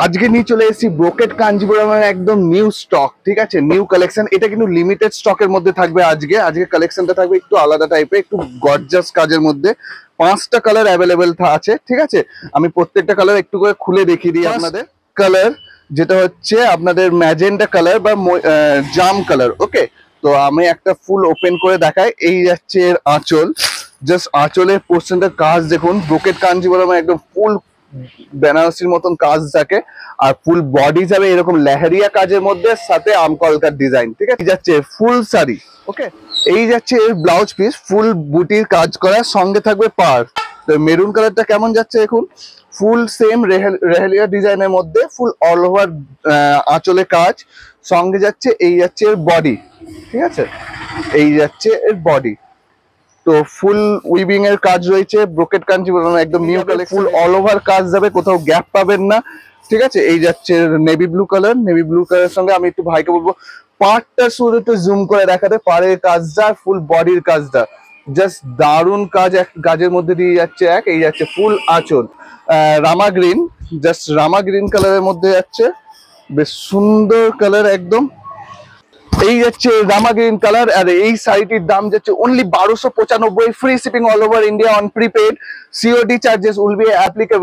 আজকে নিয়ে চলে এসেছি ব্রোকেট কাঞ্জিপুরমের একদম নিউ স্টক, ঠিক আছে, নিউ কালেকশন। এটা কিন্তু লিমিটেড স্টকের মধ্যে থাকবে। আজকে কালেকশনটা থাকবে একটু আলাদা টাইপের, একটু গর্জাস কাজের মধ্যে। 5টা কালার অ্যাভেলেবেল আছে, ঠিক আছে। আমি প্রত্যেকটা কালার একটু করে খুলে দেখিয়ে দিই আপনাদের। কালার যেটা হচ্ছে আপনাদের ম্যাজেন্টা কালার বা জাম কালার, ওকে। তো আমি একটা ফুল ওপেন করে দেখাই। এই যাচ্ছে এর আঁচল, জাস্ট আঁচলের পোর্শনটার কাজ দেখুন। ব্রোকেট কাঞ্জিপুরমে একদম ফুল বেনারসির মতন কাজ থাকে। আর ফুল বডি যাবে এরকম লেহেরিয়া কাজের মধ্যে, সাথে আমকলকার ডিজাইন, ঠিক আছে। যাচ্ছে ফুল শাড়ি, ওকে। এই যাচ্ছে এর ব্লাউজ পিস, ফুল বুটির কাজ করা, সঙ্গে থাকবে পার। তো মেরুন কালারটা কেমন যাচ্ছে দেখুন, ফুল সেম রেহেলিয়া ডিজাইনের মধ্যে ফুল অল ওভার আঁচলে কাজ। সঙ্গে যাচ্ছে এই যাচ্ছে এর বডি, ঠিক আছে। এই যাচ্ছে এর বডি। তো ফুল উইভিং এর কাজ রয়েছে। ব্রোকেট কাঞ্জিপুরম একদম নিউ কালেকশন, ফুল অল ওভার কাজ যাবে, কোথাও গ্যাপ পাবেন না, ঠিক আছে। এই যাচ্ছে navy blue colour. Navy blue কালারের সঙ্গে আমি একটু ভাইকে বলবো পাড়টা শুধু একটু জুম করে দেখাতে, পাড়ের কাজটা, ফুল বডির কাজটা জাস্ট দারুণ কাজ। কাজের মধ্যে দিয়ে যাচ্ছে এই যাচ্ছে ফুল আঁচল রামা গ্রিন, জাস্ট রামা গ্রিন কালারের মধ্যে যাচ্ছে, বেশ সুন্দর কালার একদম। এই যাচ্ছে রামা গ্রিন কালার। আর এই শাড়িটির দাম যাচ্ছে only 1295, free shipping all over India on prepaid, COD charges will be applicable.